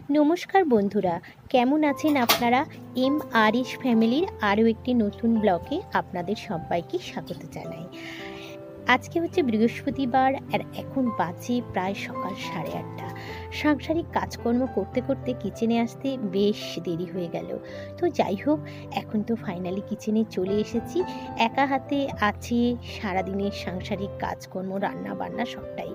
নমস্কার বন্ধুরা, কেমন আছেন আপনারা? এমআরইশ ফ্যামিলির আরও একটি নতুন ব্লগে আপনাদের সবাইকে স্বাগত জানাই। আজকে হচ্ছে বৃহস্পতিবার আর এখন বাজে প্রায় সকাল 8:30। সাংসারিক কাজকর্ম করতে করতে কিচেনে আসতে বেশ দেরি হয়ে গেল। তো যাই হোক, এখন তো ফাইনালি কিচেনে চলে এসেছি। একা হাতে আছে সারাদিনের সাংসারিক কাজকর্ম, রান্না বান্না সবটাই।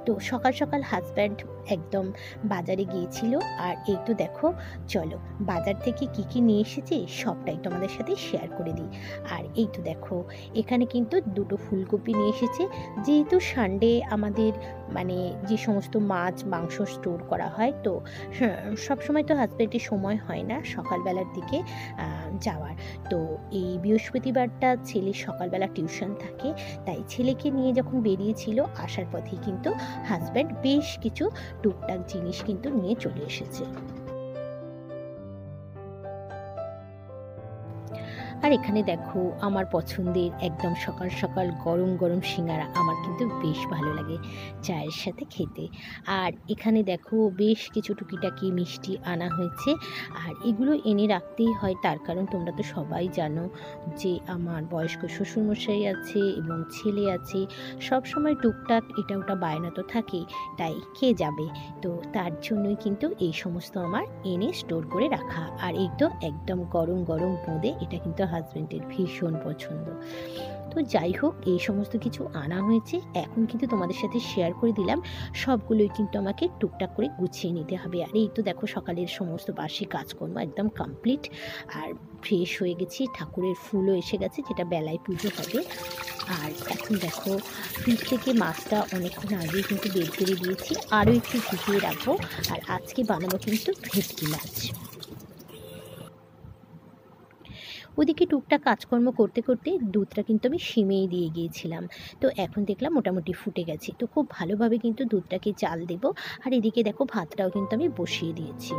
তো সকাল সকাল হাজব্যান্ড একদম বাজারে গিয়েছিল, আর এই তো দেখো, চলো বাজার থেকে কি কি নিয়ে এসেছে সবটাই তোমাদের সাথে শেয়ার করে দিই। আর এই তো দেখো, এখানে কিন্তু দুটো ফুলকপি নিয়ে এসেছে। যেহেতু সানডে আমাদের মানে যে সমস্ত মাছ মাংস স্টোর করা হয়, তো সবসময় তো হাজব্যান্ডের সময় হয় না সকালবেলার দিকে যাওয়ার। তো এই বৃহস্পতিবারটা ছেলের সকালবেলা টিউশন থাকে, তাই ছেলেকে নিয়ে যখন বেরিয়েছিল আসার পথেই কিন্তু হাজব্যান্ড বেশ কিছু টুকটাক জিনিস কিন্তু নিয়ে চলে এসেছে। আর এখানে দেখো, আমার পছন্দের একদম সকাল সকাল গরম গরম সিঙ্গারা আমার কিন্তু বেশ ভালো লাগে চায়ের সাথে খেতে। আর এখানে দেখো বেশ কিছু টুকিটাকি মিষ্টি আনা হয়েছে, আর এগুলো এনে রাখতেই হয়, তার কারণ তোমরা তো সবাই জানো যে আমার বয়স্ক শ্বশুরমশাই আছে এবং ছেলে আছে, সব সময় টুকটাক এটা ওটা বায়না তো থাকেই, তাই খেয়ে যাবে। তো তার জন্যই কিন্তু এই সমস্ত আমার এনে স্টোর করে রাখা। আর এই তো একদম গরম গরম বোঁদে, এটা কিন্তু হাজব্যান্ডের ভীষণ পছন্দ। তো যাই হোক, এই সমস্ত কিছু আনা হয়েছে, এখন কিন্তু তোমাদের সাথে শেয়ার করে দিলাম। সবগুলোই কিন্তু আমাকে টুকটাক করে গুছিয়ে নিতে হবে। আর এই তো দেখো, সকালের সমস্ত বাসি কাজকর্ম একদম কমপ্লিট, আর ফ্রেশ হয়ে গেছি। ঠাকুরের ফুলও এসে গেছে, যেটা বেলায় পুজো হবে। আর এখন দেখো, ফ্রিজ থেকে মাছটা অনেকক্ষণ আগেই কিন্তু বের করে দিয়েছি, আরও একটু ভিজিয়ে রাখবো। আর আজকে বানাবো কিন্তু ভেটকি মাছ। ওদিকে টুকটাক কাজকর্ম করতে করতে দুধটা কিন্তু আমি সিমেই দিয়ে গিয়েছিলাম। তো এখন দেখলাম মোটামুটি ফুটে গেছে, তো খুব ভালোভাবে কিন্তু দুধটাকে জাল দেবো। আর এদিকে দেখো, ভাতটাও কিন্তু আমি বসিয়ে দিয়েছি।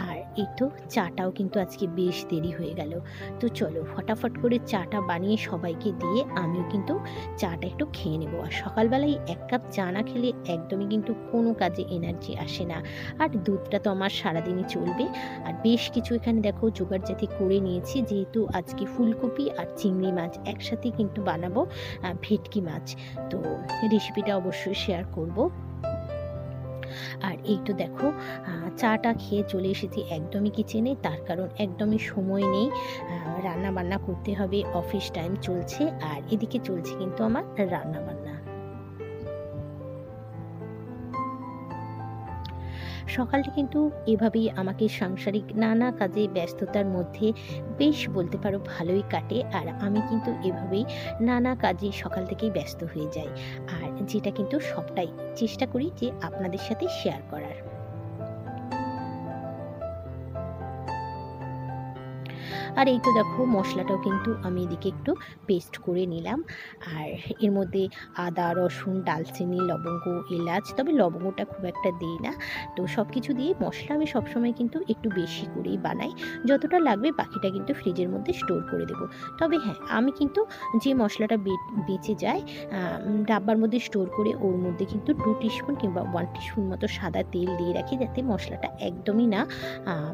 আর এই তো চাটাও কিন্তু আজকে বেশ দেরি হয়ে গেল। তো চলো ফটাফট করে চাটা বানিয়ে সবাইকে দিয়ে আমিও কিন্তু চাটা একটু খেয়ে নেবো। আর সকালবেলায় 1 কাপ চা না খেলে একদমই কিন্তু কোনো কাজে এনার্জি আসে না। আর দুধটা তো আমার সারাদিনই চলবে। আর বেশ কিছু এখানে দেখো জোগাড় জাতি করে নিয়েছি, যেহেতু আজকে ফুলকপি আর চিংড়ি মাছ একসাথে কিন্তু বানাবো ভেটকি মাছ। তো রেসিপিটা অবশ্যই শেয়ার করব। আর এই তো দেখো, চাটা খেয়ে চলে এসেছি একদমই কিচেনে, তার কারণ একদমই সময় নেই, রান্না বান্না করতে হবে, অফিস টাইম চলছে। আর এদিকে চলছে কিন্তু আমার রান্না বান্না। সকালটা কিন্তু এভাবেই আমাকে সাংসারিক নানা কাজে ব্যস্ততার মধ্যে বেশ বলতে পারো ভালোই কাটে। আর আমি কিন্তু এভাবেই নানা কাজে সকাল থেকেই ব্যস্ত হয়ে যাই, আর যেটা কিন্তু সবটাই চেষ্টা করি যে আপনাদের সাথে শেয়ার করার। আর এই তো দেখো, মশলাটাও কিন্তু আমি এদিকে একটু পেস্ট করে নিলাম। আর এর মধ্যে আদা, রসুন, দালচিনি, লবঙ্গ, এলাচ, তবে লবঙ্গটা খুব একটা দিই না। তো সব কিছু দিয়ে মশলা আমি সবসময় কিন্তু একটু বেশি করেই বানাই, যতটা লাগবে বাকিটা কিন্তু ফ্রিজের মধ্যে স্টোর করে দেবো। তবে হ্যাঁ, আমি কিন্তু যে মশলাটা বেঁচে যায় ডাব্বার মধ্যে স্টোর করে ওর মধ্যে কিন্তু 2 টিস্পুন কিংবা 1 টিস্পুন মতো সাদা তেল দিয়ে রাখি, যাতে মশলাটা একদমই না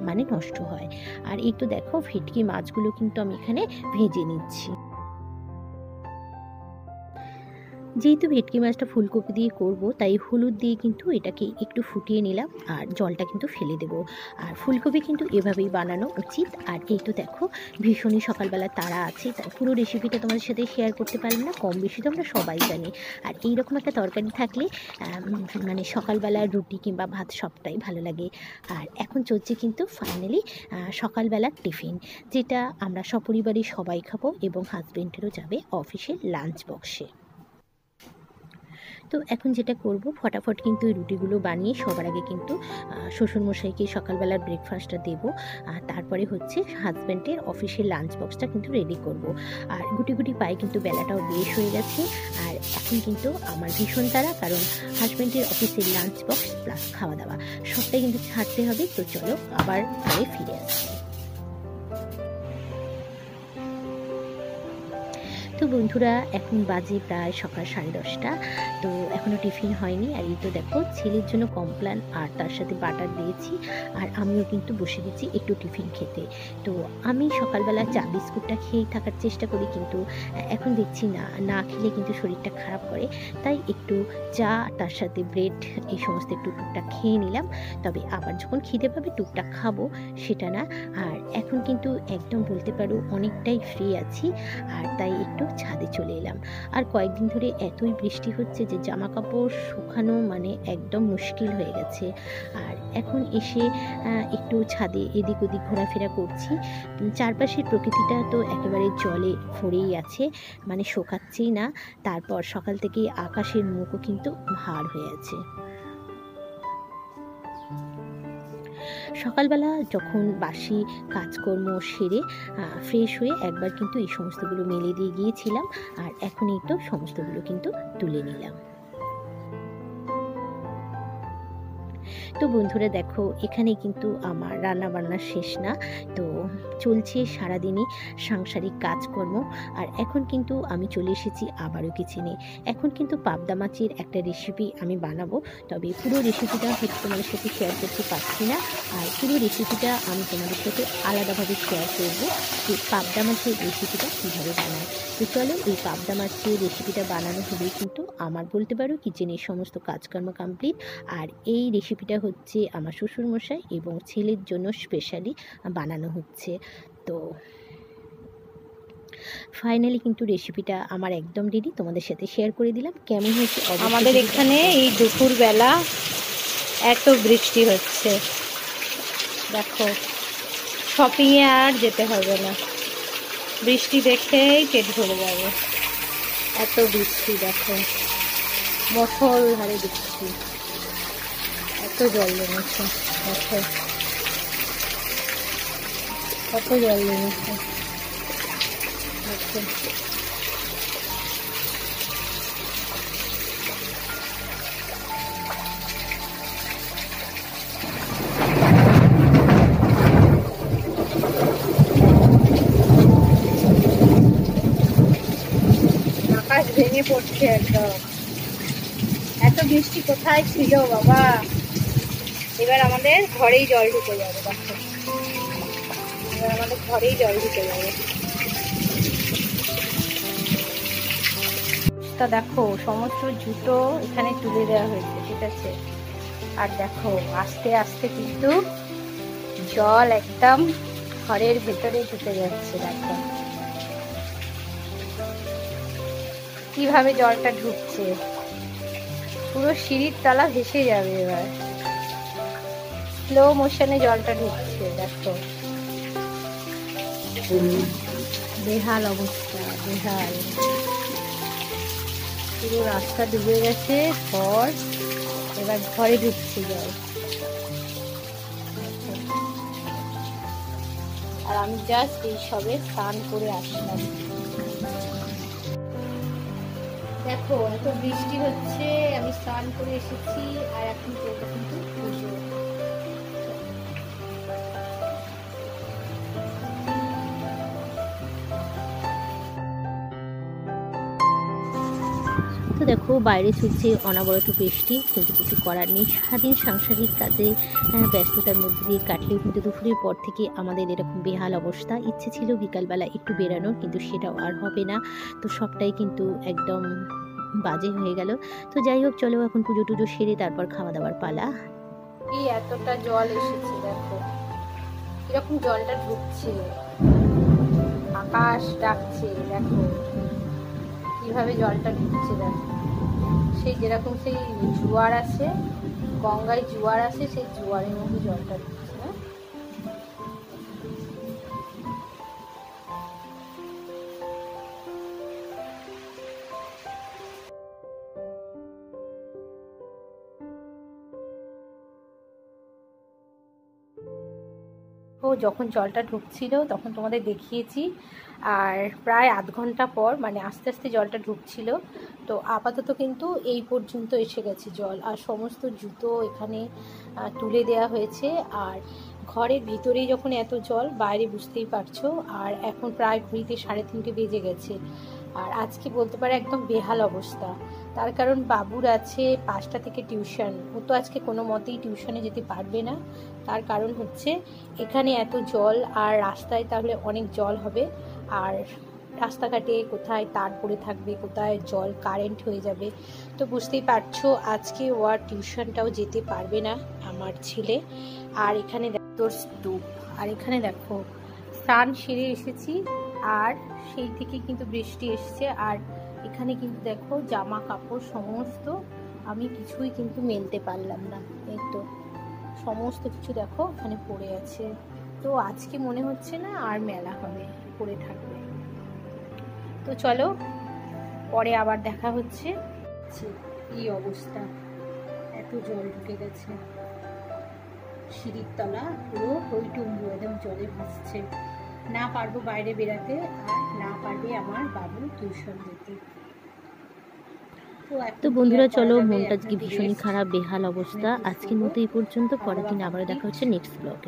মানে নষ্ট হয়। আর এই তো দেখো, ভেটকি মাছগুলো কিন্তু আমি এখানে ভেজে নিচ্ছি। যেহেতু ভেটকি মাছটা ফুলকপি দিয়ে করব, তাই হলুদ দিয়ে কিন্তু এটাকে একটু ফুটিয়ে নিলাম, আর জলটা কিন্তু ফেলে দেব। আর ফুলকপি কিন্তু এভাবেই বানানো উচিত। আর এই তো দেখো, ভীষণই সকালবেলা তাড়া আছে, তাই পুরো রেসিপিটা তোমাদের সাথে শেয়ার করতে পারলাম না, কম বেশি তো আমরা সবাই জানি। আর এইরকম একটা তরকারি থাকলে মানে সকালবেলা রুটি কিংবা ভাত সবটাই ভালো লাগে। আর এখন চলছে কিন্তু ফাইনালি সকালবেলার টিফিন, যেটা আমরা সপরিবারে সবাই খাবো এবং হাজবেন্ডেরও যাবে অফিসের লাঞ্চ বক্সে। তো এখন যেটা করব, ফটাফট কিন্তু এই রুটিগুলো বানিয়ে সবার আগে কিন্তু শ্বশুরমশাইকে সকালবেলার ব্রেকফাস্টটা দেবো। আর তারপরে হচ্ছে হাজব্যান্ডের অফিসের লাঞ্চ বক্সটা কিন্তু রেডি করব। আর গুটি গুটি পায়ে কিন্তু বেলাটাও বেশ হয়ে গেছে। আর এখন কিন্তু আমার ভীষণ তাড়া, কারণ হাজব্যান্ডের অফিসের লাঞ্চ বক্স প্লাস খাওয়া দাওয়া সবটাই কিন্তু ছাড়তে হবে। তো চলো আবার পরে ফিরে আসছি। তো বন্ধুরা এখন বাজে প্রায় সকাল 10:30। তো এখনও টিফিন হয়নি। আর এই তো দেখো ছেলের জন্য কমপ্লান আর তার সাথে বাটার দিয়েছি, আর আমিও কিন্তু বসে গেছি একটু টিফিন খেতে। তো আমি সকালবেলা চা বিস্কুটটা খেয়েই থাকার চেষ্টা করি, কিন্তু এখন দেখছি না খেলে কিন্তু শরীরটা খারাপ করে, তাই একটু চা তার সাথে ব্রেড এই সমস্ত একটু টুকটাক খেয়ে নিলাম। তবে আবার যখন খিদে পাবে টুকটাক খাবো সেটা না। আর এখন কিন্তু একদম বলতে পারো অনেকটাই ফ্রি আছি, আর তাই একটু ছাদে চলে এলাম। আর কয়েকদিন ধরে এতই বৃষ্টি হচ্ছে যে জামা কাপড় শুকানো মানে একদম মুশকিল হয়ে গেছে। আর এখন এসে একটু ছাদে এদিক ওদিক ঘোরাফেরা করছি। চারপাশের প্রকৃতিটা তো একেবারে জলে ভরেই আছে, মানে শোকাচ্ছেই না। তারপর সকাল থেকেই আকাশের মুখও কিন্তু ভার হয়ে আছে। সকালবেলা যখন বাসি কাজকর্ম সেরে ফ্রেশ হয়ে একবার কিন্তু এই সমস্তগুলো মেলে দিয়ে গিয়েছিলাম, আর এখন এই তো সমস্তগুলো কিন্তু তুলে নিলাম। তো বন্ধুরা দেখো এখানে কিন্তু আমার রান্না বান্না শেষ না, তো চলছে সারাদিনই সাংসারিক কাজকর্ম। আর এখন কিন্তু আমি চলে এসেছি আবারও কিচেনে। এখন কিন্তু পাবদা মাছের একটা রেসিপি আমি বানাবো, তবে পুরো রেসিপিটা হয়তো তোমাদের সাথে শেয়ার করতে পারছি না। আর পুরো রেসিপিটা আমি তোমাদের সাথে আলাদাভাবে শেয়ার করবো যে পাবদা মাছের রেসিপিটা কীভাবে বানায়। তো চলো এই পাবদা মাছের রেসিপিটা বানানো হলেই কিন্তু আমার বলতে পারো কিচেনের সমস্ত কাজকর্ম কমপ্লিট। আর এই রেসিপিটা হচ্ছে আমার শ্বশুরমশাই এবং ছেলের জন্য স্পেশালি বানানো হচ্ছে। তো ফাইনালি কিন্তু রেসিপিটা আমার একদম রেডি, তোমাদের সাথে শেয়ার করে দিলাম। কেমন হয়েছে আমাদের এখানে এই দুপুরবেলা এত বৃষ্টি হচ্ছে, দেখো শপিংয়ে আর যেতে হবে না, বৃষ্টি দেখেই পেট ভরে যাবে। এত বৃষ্টি দেখো, মুষলধারে বৃষ্টি, এত জল জমেছে, দেখো কত জল জমেছে, দেখো আকাশ ভেঙে পড়ছে একদম। এত বৃষ্টি কোথায় ছিল বাবা, এবার আমাদের ঘরেই জল ঢুকে যাবে। দেখো এবার আমাদের ঘরেই জল ঢুকে যাবে। তা দেখো সমস্ত জুতো এখানে তুলে দেওয়া হয়েছে, ঠিক আছে। আর দেখো আস্তে আস্তে কিন্তু জল একদম ঘরের ভেতরে ঢুকে যাচ্ছে। দেখো কিভাবে জলটা ঢুকছে, পুরো সিঁড়ির তলা ভেসে যাবে। এবার স্লো মোশনে জলটা ঢুকছে, দেখো বেহাল অবস্থা, বেহাল। পুরো রাস্তা ডুবে গেছে, ঘর এবার ঘরে ঢুকছে জল। আর আমি জাস্ট এই সবে স্নান করে আসলাম। দেখো এত বৃষ্টি হচ্ছে, আমি স্নান করে এসেছি, আর এখন কিন্তু পুজো। তো দেখো বাইরে চলছে অনবরত বৃষ্টি, কিন্তু কিছু করার নেই। সারাদিন সাংসারিক কাজে ব্যস্ততার মধ্যে দিয়ে কাটলেও কিন্তু দুপুরের পর থেকে আমাদের এরকম বেহাল অবস্থা। ইচ্ছে ছিল বিকালবেলা একটু বেরানোর, কিন্তু সেটাও আর হবে না। তো সবটাই কিন্তু একদম বাজে হয়ে গেল। তো যাই হোক চলো এখন পুজো টুজো সেরে তারপর খাওয়া দাওয়ার পালা। এই এতটা জল এসেছে, দেখো কিরকম জলটা ঢুকছে, আকাশ ডাকছে। দেখো কিভাবে জলটা ঢুকছে, দেখো সেই যেরকম সেই জোয়ার আছে, গঙ্গায় জোয়ার আছে, সেই জোয়ারের মধ্যে জলটা ঢুকছে। না ও যখন জলটা ঢুকছিল তখন তোমাদের দেখিয়েছি, আর প্রায় আধ ঘন্টা পর মানে আস্তে আস্তে জলটা ঢুকছিল। তো আপাতত কিন্তু এই পর্যন্ত এসে গেছে জল, আর সমস্ত জুতো এখানে তুলে দেওয়া হয়েছে। আর ঘরের ভিতরেই যখন এত জল, বাইরে বুঝতেই পারছো। আর এখন প্রায় ঘড়িতে 3:30 বেজে গেছে। আর আজকে বলতে পারে একদম বেহাল অবস্থা। তার কারণ বাবুর আছে 5টা থেকে টিউশন। ও তো আজকে কোনো মতেই টিউশনে যেতে পারবে না। তার কারণ হচ্ছে এখানে এত জল, আর রাস্তায় তাহলে অনেক জল হবে। আর রাস্তাঘাটে কোথায় তার পড়ে থাকবে, কোথায় জল কারেন্ট হয়ে যাবে। তো বুঝতেই পারছো আজকে ও আর টিউশনটাও যেতে পারবে না আমার ছেলে। আর এখানে তোর স্তূপ, আর এখানে দেখো স্নান সেরে এসেছি, আর সেই থেকে কিন্তু বৃষ্টি এসছে। আর এখানে কিন্তু দেখো জামা কাপড় সমস্ত আমি কিছুই কিন্তু মেলতে পারলাম না। এই তো সমস্ত কিছু দেখো এখানে পড়ে আছে। তো আজকে মনে হচ্ছে না আর মেলা হবে, পড়ে থাকবে। তো চলো পরে আবার দেখা হচ্ছে। এই অবস্থা, এত জল ঢুকে গেছে, সিঁড়ির তলা পুরো হইটুম্বু, একদম জলে ভাসছে। না পারবো বাইরে বেরাতে, আর না পারবে আমার বাবু টিউশন যেতে। তো বন্ধুরা চলো, মনটা আজকে ভীষণই খারাপ, বেহাল অবস্থা। আজকের মতো এই পর্যন্ত, পরের দিন আবার দেখা হচ্ছে নেক্সট ব্লগে।